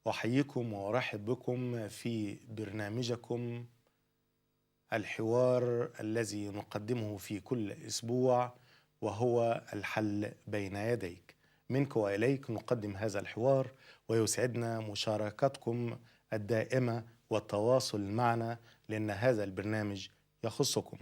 أحييكم وأرحب بكم في برنامجكم الحوار الذي نقدمه في كل أسبوع، وهو الحل بين يديك. منك وإليك نقدم هذا الحوار، ويسعدنا مشاركتكم الدائمة والتواصل معنا، لأن هذا البرنامج يخصكم.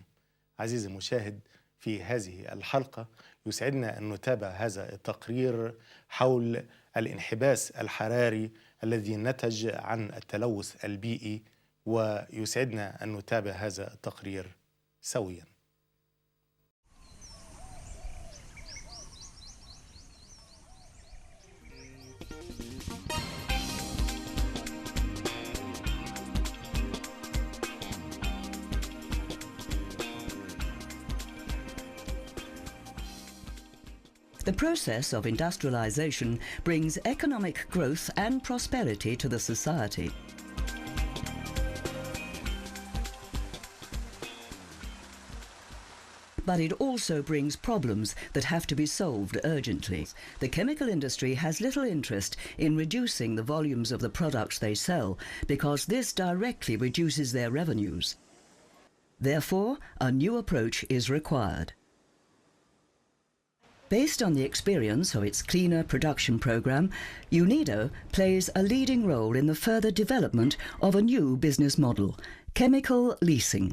عزيزي المشاهد، في هذه الحلقة يسعدنا أن نتابع هذا التقرير حول الإنحباس الحراري الذي نتج عن التلوث البيئي، ويسعدنا أن نتابع هذا التقرير سوياً. The process of industrialization brings economic growth and prosperity to the society. But it also brings problems that have to be solved urgently. The chemical industry has little interest in reducing the volumes of the products they sell, because this directly reduces their revenues. Therefore, a new approach is required. Based on the experience of its cleaner production program, UNIDO plays a leading role in the further development of a new business model, chemical leasing.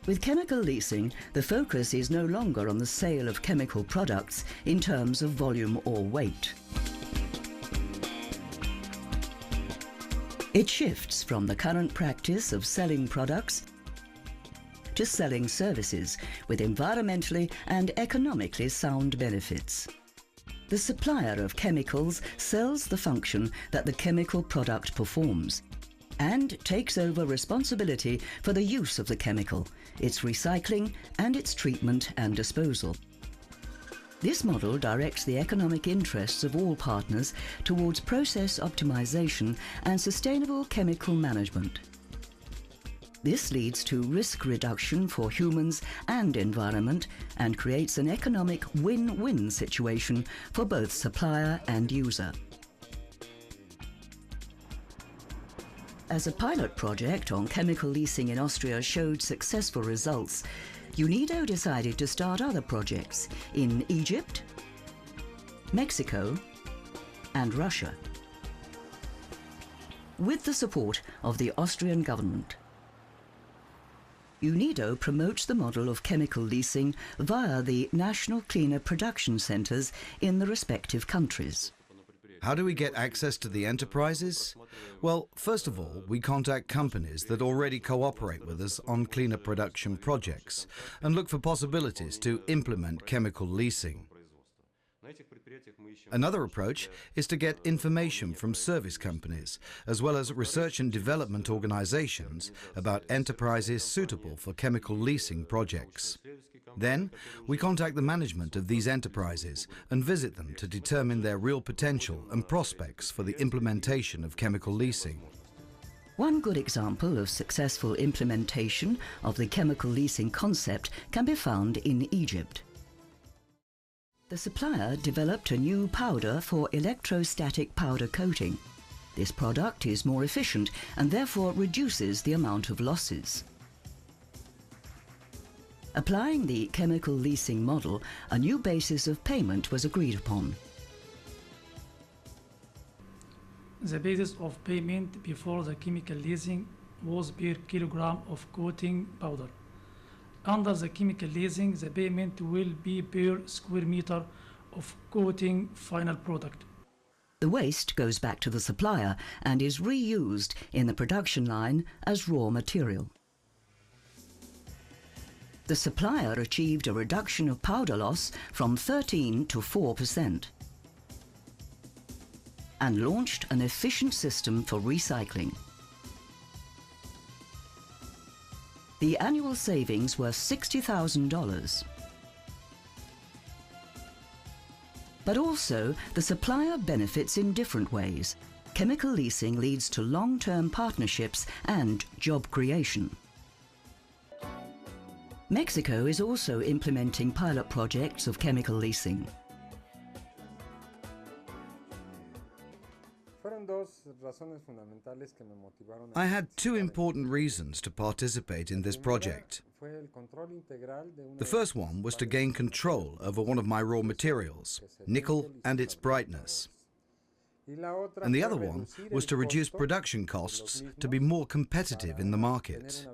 With chemical leasing, the focus is no longer on the sale of chemical products in terms of volume or weight. It shifts from the current practice of selling products to selling services with environmentally and economically sound benefits. The supplier of chemicals sells the function that the chemical product performs and takes over responsibility for the use of the chemical, its recycling and its treatment and disposal. This model directs the economic interests of all partners towards process optimization and sustainable chemical management. This leads to risk reduction for humans and environment and creates an economic win-win situation for both supplier and user. As a pilot project on chemical leasing in Austria showed successful results, UNIDO decided to start other projects in Egypt, Mexico, and Russia, with the support of the Austrian government. UNIDO promotes the model of chemical leasing via the national cleaner production centres in the respective countries. How do we get access to the enterprises? Well, first of all, we contact companies that already cooperate with us on cleaner production projects and look for possibilities to implement chemical leasing. Another approach is to get information from service companies, as well as research and development organizations, about enterprises suitable for chemical leasing projects. Then, we contact the management of these enterprises and visit them to determine their real potential and prospects for the implementation of chemical leasing. One good example of successful implementation of the chemical leasing concept can be found in Egypt. The supplier developed a new powder for electrostatic powder coating. This product is more efficient and therefore reduces the amount of losses. Applying the chemical leasing model, a new basis of payment was agreed upon. The basis of payment before the chemical leasing was per kilogram of coating powder. Under the chemical leasing, the payment will be per square meter of coating final product. The waste goes back to the supplier and is reused in the production line as raw material. The supplier achieved a reduction of powder loss from 13 to 4% and launched an efficient system for recycling. The annual savings were $60,000. But also, the supplier benefits in different ways. Chemical leasing leads to long-term partnerships and job creation. Mexico is also implementing pilot projects of chemical leasing. I had two important reasons to participate in this project. The first one was to gain control over one of my raw materials, nickel and its brightness. And the other one was to reduce production costs to be more competitive in the market.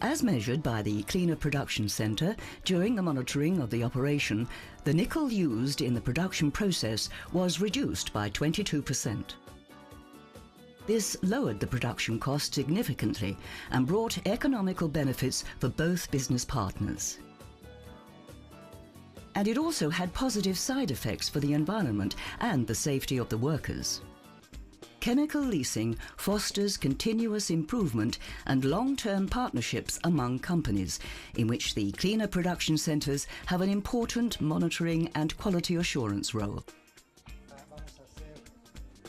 As measured by the Cleaner Production Centre during the monitoring of the operation, the nickel used in the production process was reduced by 22%. This lowered the production cost significantly and brought economical benefits for both business partners. And it also had positive side effects for the environment and the safety of the workers. Chemical leasing fosters continuous improvement and long-term partnerships among companies, in which the cleaner production centres have an important monitoring and quality assurance role.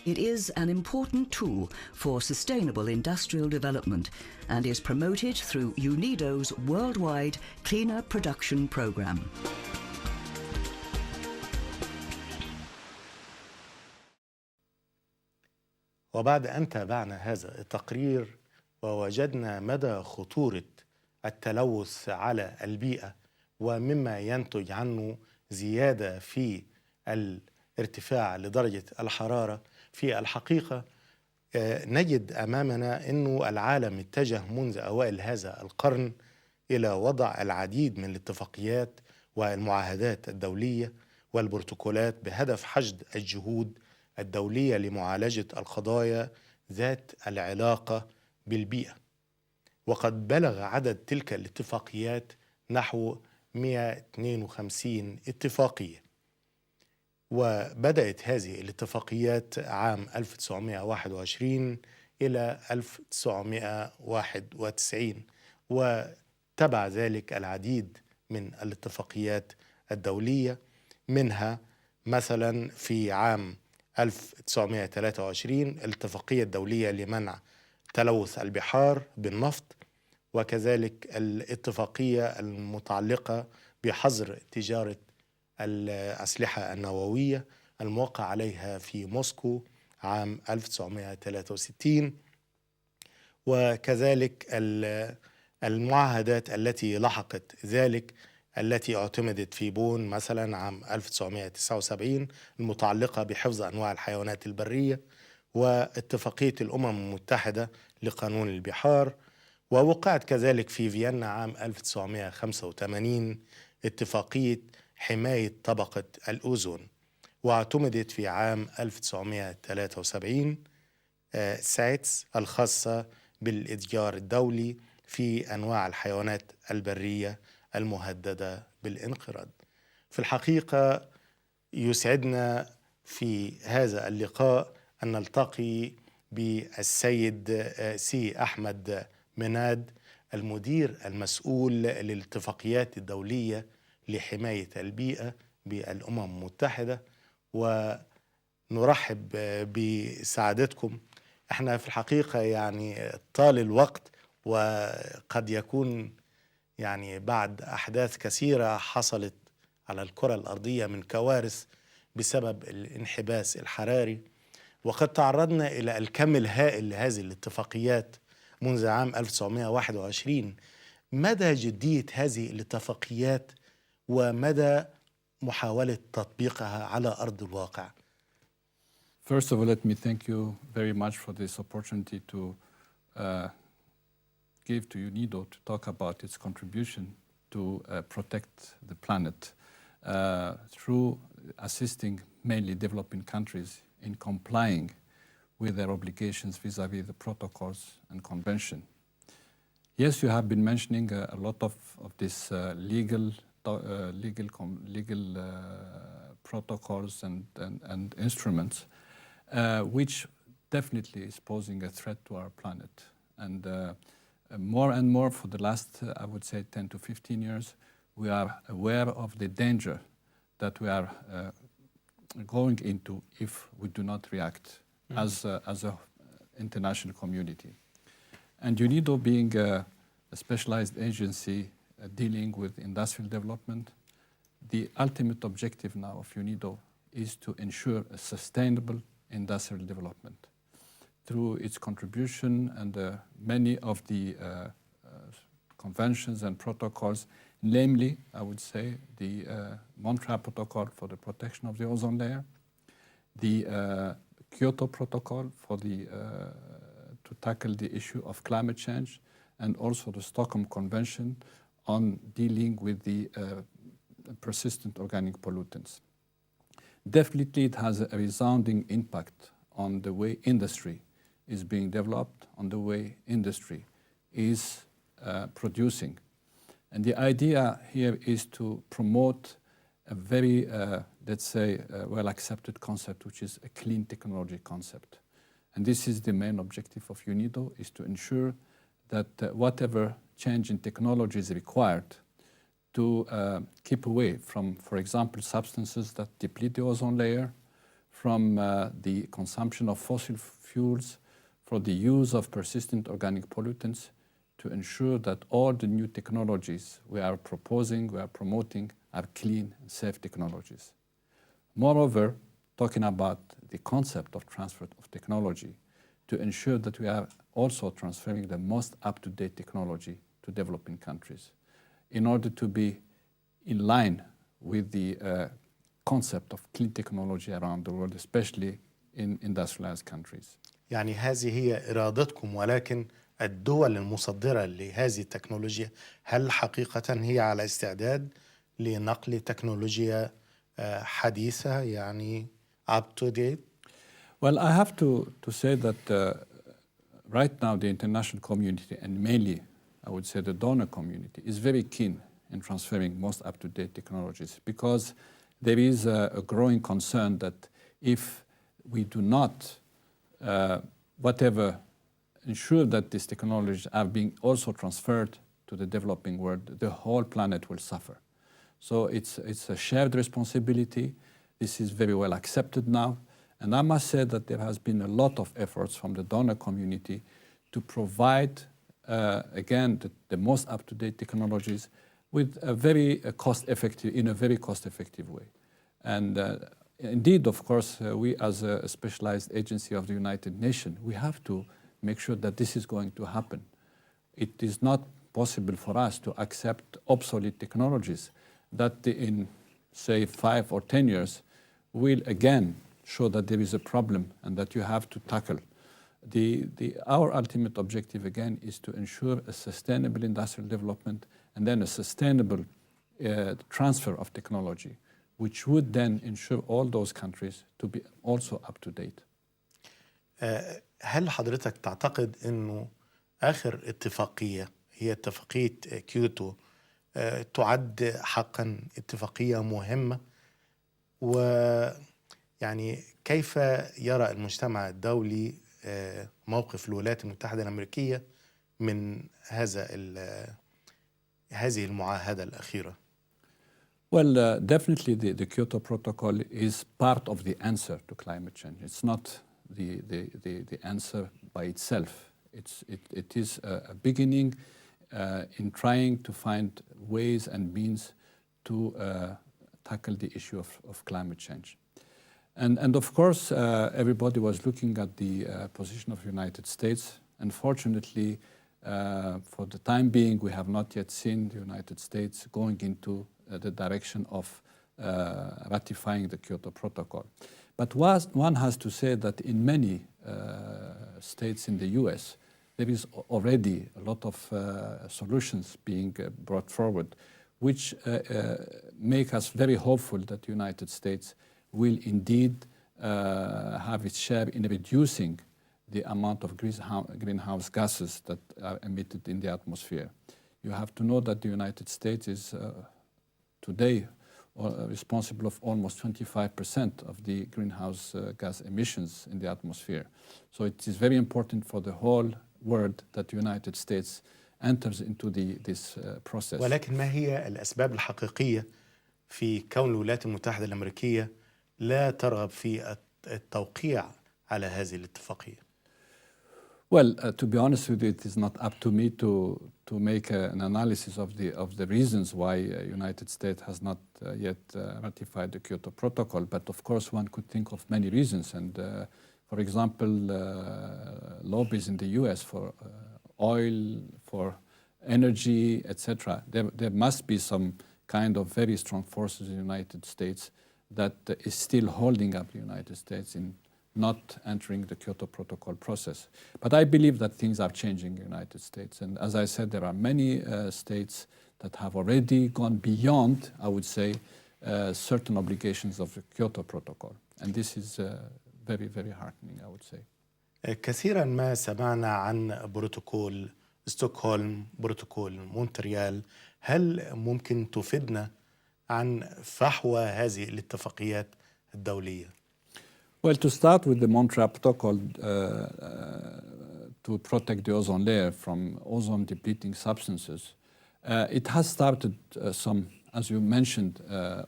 It is an important tool for sustainable industrial development and is promoted through UNIDO's worldwide Cleaner Production Programme. وبعد أن تابعنا هذا التقرير ووجدنا مدى خطورة التلوث على البيئة ومما ينتج عنه زيادة في الارتفاع لدرجة الحرارة، في الحقيقة نجد أمامنا أنه العالم اتجه منذ أوائل هذا القرن إلى وضع العديد من الاتفاقيات والمعاهدات الدولية والبروتوكولات بهدف حشد الجهود الدولية لمعالجة القضايا ذات العلاقة بالبيئة. وقد بلغ عدد تلك الاتفاقيات نحو 152 اتفاقية، وبدأت هذه الاتفاقيات عام 1921 إلى 1991، وتبع ذلك العديد من الاتفاقيات الدولية، منها مثلا في عام 1923 الاتفاقية الدولية لمنع تلوث البحار بالنفط، وكذلك الاتفاقية المتعلقة بحظر تجارة الأسلحة النووية الموقع عليها في موسكو عام 1963، وكذلك المعاهدات التي لحقت ذلك التي اعتمدت في بون مثلا عام 1979 المتعلقة بحفظ أنواع الحيوانات البرية، واتفاقية الأمم المتحدة لقانون البحار، ووقعت كذلك في فيينا عام 1985 اتفاقية حماية طبقة الأوزون، واعتمدت في عام 1973 سايتس الخاصة بالإتجار الدولي في أنواع الحيوانات البرية المهددة بالانقراض. في الحقيقة يسعدنا في هذا اللقاء أن نلتقي بالسيد سي أحمد مناد، المدير المسؤول للاتفاقيات الدولية لحماية البيئة بالأمم المتحدة، ونرحب بسعادتكم. احنا في الحقيقة يعني طال الوقت، وقد يكون يعني بعد أحداث كثيرة حصلت على الكرة الأرضية من كوارث بسبب الإنحباس الحراري، وقد تعرضنا إلى الكم الهائل لهذه الاتفاقيات منذ عام 1921. مدى جدية هذه الاتفاقيات ومدى محاولة تطبيقها على أرض الواقع؟ First of all, let me thank you very much for this opportunity to give to UNIDO to talk about its contribution to protect the planet through assisting mainly developing countries in complying with their obligations vis-à-vis the protocols and convention. Yes, you have been mentioning a lot of these legal protocols and instruments, which definitely is posing a threat to our planet. And more and more for the last, I would say, 10 to 15 years, we are aware of the danger that we are going into if we do not react as a international community. And UNIDO being a specialized agency dealing with industrial development, the ultimate objective now of UNIDO is to ensure a sustainable industrial development through its contribution and many of the conventions and protocols, namely, I would say, the Montreal Protocol for the protection of the ozone layer, the Kyoto Protocol for to tackle the issue of climate change, and also the Stockholm Convention on dealing with the persistent organic pollutants. Definitely it has a resounding impact on the way industry is being developed, on the way industry is producing. And the idea here is to promote a very, let's say, well-accepted concept, which is a clean technology concept. And this is the main objective of UNIDO, is to ensure that whatever change in technology is required to keep away from, for example, substances that deplete the ozone layer, from the consumption of fossil fuels, for the use of persistent organic pollutants, to ensure that all the new technologies we are proposing, we are promoting, are clean and safe technologies. Moreover, talking about the concept of transfer of technology, to ensure that we are also transferring the most up-to-date technology to developing countries in order to be in line with the concept of clean technology around the world, especially in industrialized countries. يعني هذه هي إرادتكم، ولكن الدول المصدرة لهذه التكنولوجيا هل حقيقة هي على استعداد لنقل تكنولوجيا حديثة يعني up to date? Well, I have to say that right now the international community, and mainly I would say the donor community, is very keen in transferring most up-to-date technologies, because there is a growing concern that if we do not ensure that these technologies are being also transferred to the developing world, the whole planet will suffer. So it's a shared responsibility. This is very well accepted now. And I must say that there has been a lot of efforts from the donor community to provide, again, the most up-to-date technologies with a very cost-effective way. And indeed, of course, we as a specialized agency of the United Nations, we have to make sure that this is going to happen. It is not possible for us to accept obsolete technologies that in, say, 5 or 10 years will again show that there is a problem and that you have to tackle. Our ultimate objective, again, is to ensure a sustainable industrial development and then a sustainable transfer of technology, which would then ensure all those countries to be also up to date. هل حضرتك تعتقد أنه آخر اتفاقية هي اتفاقية كيوتو تعد حقا اتفاقية مهمة؟ ويعني كيف يرى المجتمع الدولي موقف الولايات المتحدة الأمريكية من هذه المعاهدة الأخيرة؟ Well, definitely the Kyoto Protocol is part of the answer to climate change. It's not the answer by itself. It is a beginning in trying to find ways and means to tackle the issue of climate change. And of course, everybody was looking at the position of the United States. Unfortunately, for the time being, we have not yet seen the United States going into the direction of ratifying the Kyoto Protocol. But one has to say that in many states in the US, there is already a lot of solutions being brought forward, which make us very hopeful that the United States will indeed have its share in reducing the amount of greenhouse gases that are emitted in the atmosphere. You have to know that the United States is today responsible for almost 25% of the greenhouse gas emissions in the atmosphere. So it is very important for the whole world that the United States enters into this process. ولكن ما هي الأسباب الحقيقية في كون الولايات المتحدة الأمريكية لا ترغب في التوقيع على هذه الاتفاقية؟ Well, to be honest with you, it is not up to me to make an analysis of the reasons why United States has not yet ratified the Kyoto Protocol. But of course, one could think of many reasons. And for example, lobbies in the U.S. for oil, for energy, etc. There must be some kind of very strong forces in the United States that is still holding up the United States in not entering the Kyoto Protocol process. But I believe that things are changing in the United States. And as I said, there are many states that have already gone beyond, I would say, certain obligations of the Kyoto Protocol. And this is very, very heartening, I would say. كثيرا ما سمعنا عن بروتوكول ستوكهولم، بروتوكول مونتريال. هل ممكن تفيدنا عن فحوى هذه الاتفاقيات الدولية؟ Well, to start with the Montreal Protocol to protect the ozone layer from ozone-depleting substances, it has started some, as you mentioned,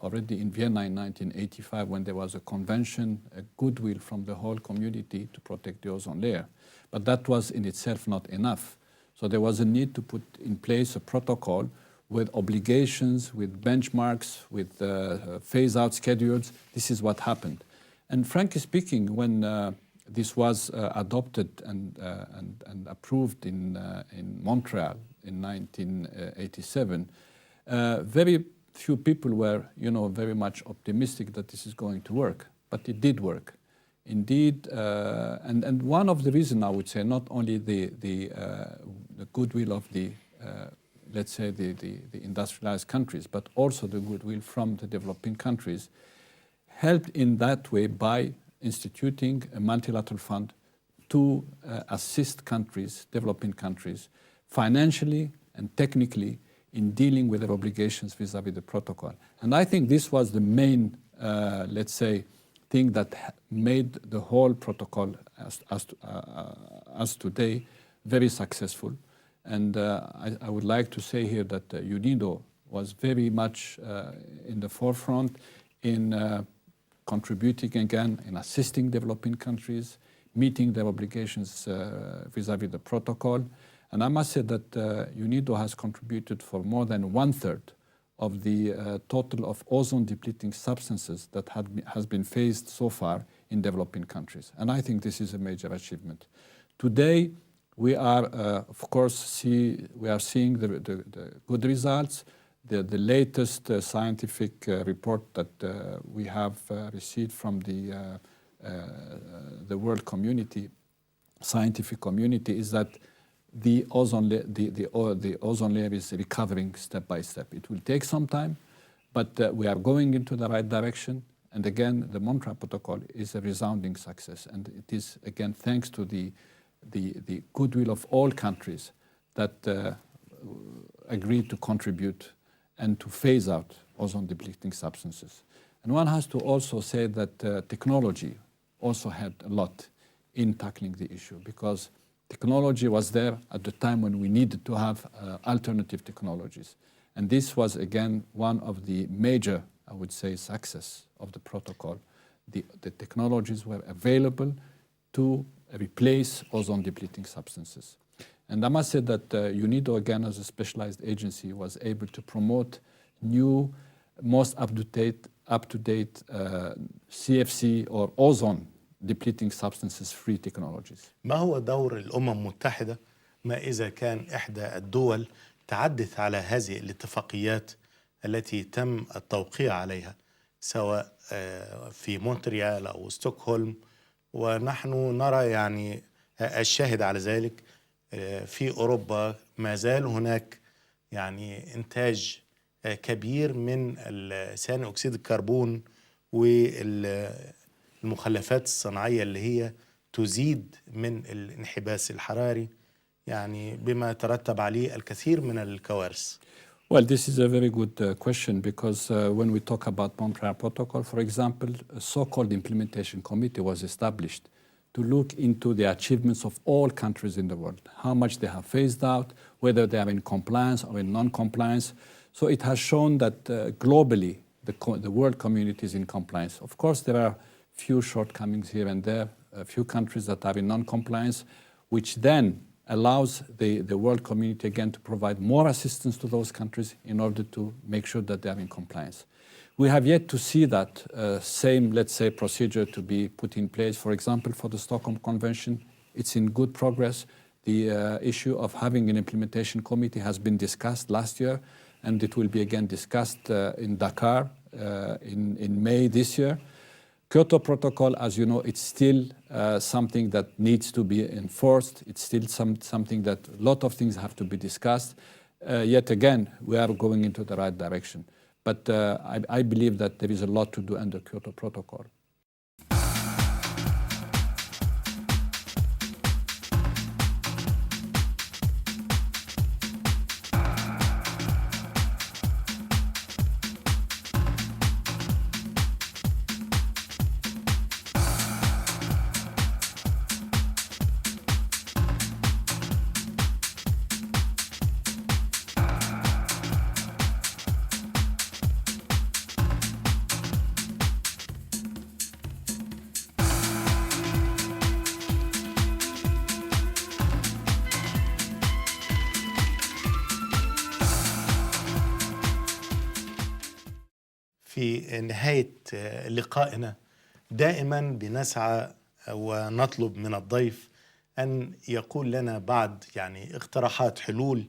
already in Vienna in 1985 when there was a convention, a goodwill from the whole community to protect the ozone layer. But that was in itself not enough. So there was a need to put in place a protocol with obligations, with benchmarks, with phase-out schedules. This is what happened. And frankly speaking, when this was adopted and approved in Montreal in 1987, very few people were, very much optimistic that this is going to work. But it did work. Indeed, and one of the reasons I would say, not only the goodwill of the let's say the industrialized countries, but also the goodwill from the developing countries, helped in that way by instituting a multilateral fund to assist countries, developing countries, financially and technically in dealing with their obligations vis-à-vis the protocol. And I think this was the main, let's say, thing that made the whole protocol as today very successful. And I would like to say here that UNIDO was very much in the forefront in contributing again in assisting developing countries, meeting their obligations vis-à-vis the protocol. And I must say that UNIDO has contributed for more than 1/3 of the total of ozone-depleting substances that has been phased so far in developing countries. And I think this is a major achievement. Today, we are, of course, seeing the good results. The latest scientific report that we have received from the world community, scientific community, is that the ozone layer is recovering step by step. It will take some time, but we are going into the right direction. And again, the Montreal Protocol is a resounding success. And it is, again, thanks to the goodwill of all countries that agreed to contribute and to phase out ozone-depleting substances. And one has to also say that technology also had a lot in tackling the issue, because technology was there at the time when we needed to have alternative technologies. And this was, again, one of the major, I would say, success of the protocol. The technologies were available to replace ozone-depleting substances. And I must say that UNIDO, again, as a specialized agency, was able to promote new, most up-to-date CFC or ozone-depleting substances-free technologies. ما هو دور الأمم المتحدة ما إذا كان إحدى الدول تعدت على هذه الاتفاقيات التي تم التوقيع عليها سواء في مونتريال أو ستوكهولم، ونحن نرى يعني الشاهد على ذلك في أوروبا ما زال هناك يعني إنتاج كبير من ثاني أكسيد الكربون والمخلفات الصناعية اللي هي تزيد من الإنحباس الحراري، يعني بما يترتب عليه الكثير من الكوارث. Well, this is a very good question, because when we talk about Montreal Protocol, for example, a so-called implementation committee was established to look into the achievements of all countries in the world, how much they have phased out, whether they are in compliance or in non-compliance. So it has shown that globally the world community is in compliance. Of course, there are few shortcomings here and there, a few countries that are in non-compliance. which then allows the world community again to provide more assistance to those countries in order to make sure that they are in compliance. We have yet to see that same, let's say, procedure to be put in place. For example, for the Stockholm Convention, it's in good progress. The issue of having an implementation committee has been discussed last year, and it will be again discussed in Dakar in May this year. Kyoto Protocol, as you know, it's still something that needs to be enforced. It's still something that a lot of things have to be discussed. Yet again, we are going into the right direction. But I believe that there is a lot to do under Kyoto Protocol. في نهاية لقائنا دائما بنسعى ونطلب من الضيف أن يقول لنا بعض اقتراحات حلول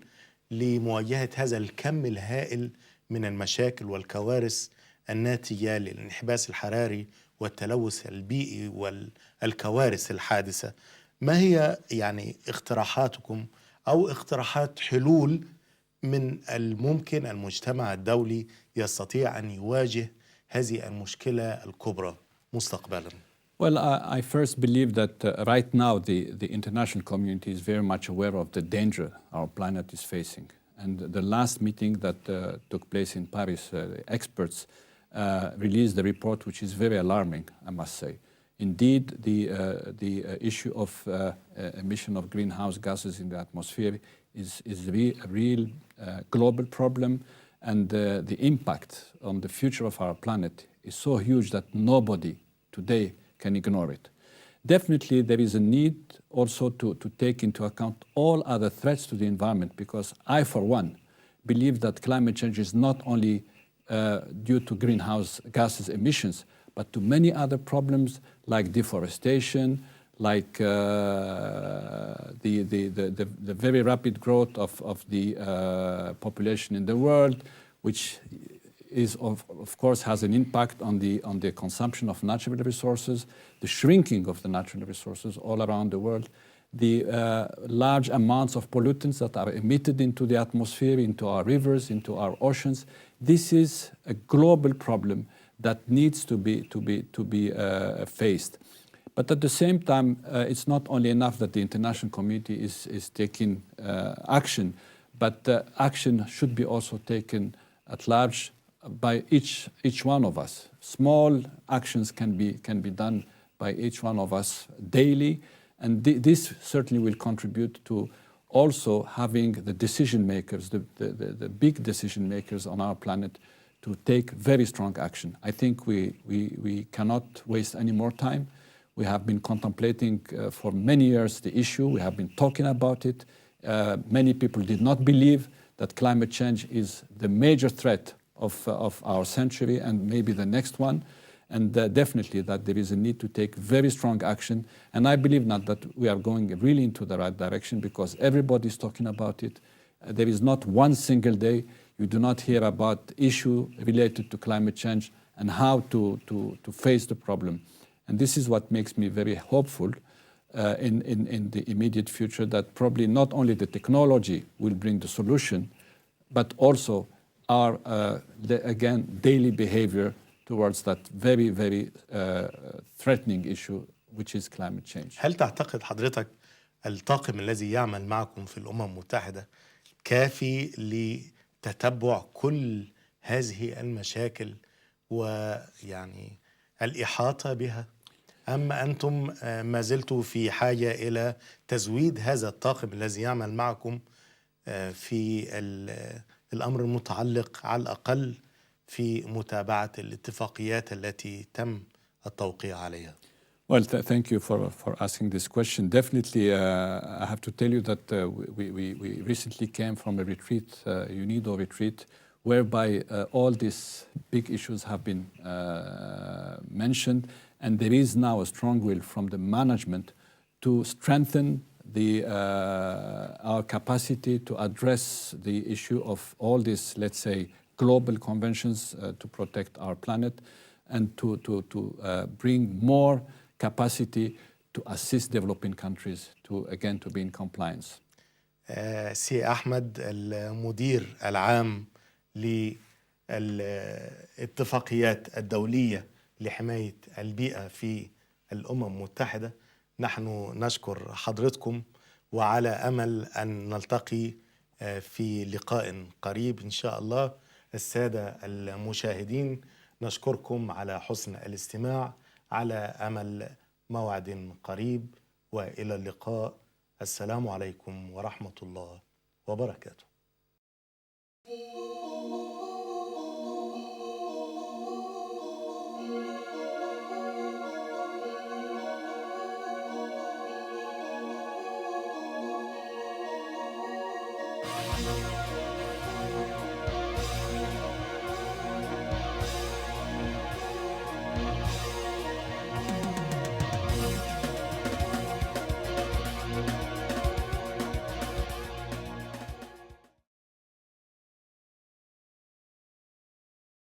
لمواجهة هذا الكم الهائل من المشاكل والكوارث الناتجة للإنحباس الحراري والتلوث البيئي والكوارث الحادثة. ما هي اقتراحاتكم أو اقتراحات حلول من الممكن المجتمع الدولي يستطيع أن يواجه هذه المشكلة الكبرى مستقبلا؟ Well, I first believe that right now the international community is very much aware of the danger our planet is facing. And the last meeting that took place in Paris, experts released a report which is very alarming, I must say. Indeed, the issue of emission of greenhouse gases in the atmosphere is a real global problem, and the impact on the future of our planet is so huge that nobody today can ignore it. Definitely there is a need also to take into account all other threats to the environment, because I, for one, believe that climate change is not only due to greenhouse gases emissions, but to many other problems like deforestation, like the very rapid growth of the population in the world, which is of course has an impact on the consumption of natural resources, the shrinking of the natural resources all around the world, the large amounts of pollutants that are emitted into the atmosphere, into our rivers, into our oceans. This is a global problem that needs to be faced. But at the same time, it's not only enough that the international community is taking action, but action should be also taken at large by each one of us. Small actions can be done by each one of us daily, and this certainly will contribute to also having the decision makers, the big decision makers on our planet, to take very strong action. I think we cannot waste any more time. We have been contemplating for many years the issue. We have been talking about it. Many people did not believe that climate change is the major threat of our century and maybe the next one. And definitely that there is a need to take very strong action. And I believe now that we are going really into the right direction, because everybody is talking about it. There is not one single day you do not hear about issue related to climate change and how to face the problem. And this is what makes me very hopeful in the immediate future, that probably not only the technology will bring the solution, but also our, again, daily behavior towards that very, very threatening issue, which is climate change. هل تعتقد حضرتك الطاقم الذي يعمل معكم في الأمم المتحدة كافي لتتبع كل هذه المشاكل الإحاطة بها؟ أم أنتم ما زلتوا في حاجة إلى تزويد هذا الطاقم الذي يعمل معكم في الأمر المتعلق على الأقل في متابعة الاتفاقيات التي تم التوقيع عليها؟ Well, thank you for asking this question. Definitely, I have to tell you that we recently came from a retreat, UNIDO retreat, whereby all these big issues have been mentioned, and there is now a strong will from the management to strengthen our capacity to address the issue of all these, let's say, global conventions to protect our planet, and to bring more capacity to assist developing countries to be in compliance. سي أحمد المدير العام للاتفاقيات الدولية لحماية البيئة في الأمم المتحدة، نحن نشكر حضرتكم وعلى أمل أن نلتقي في لقاء قريب إن شاء الله. السادة المشاهدين نشكركم على حسن الاستماع، على أمل موعد قريب، وإلى اللقاء. السلام عليكم ورحمة الله وبركاته.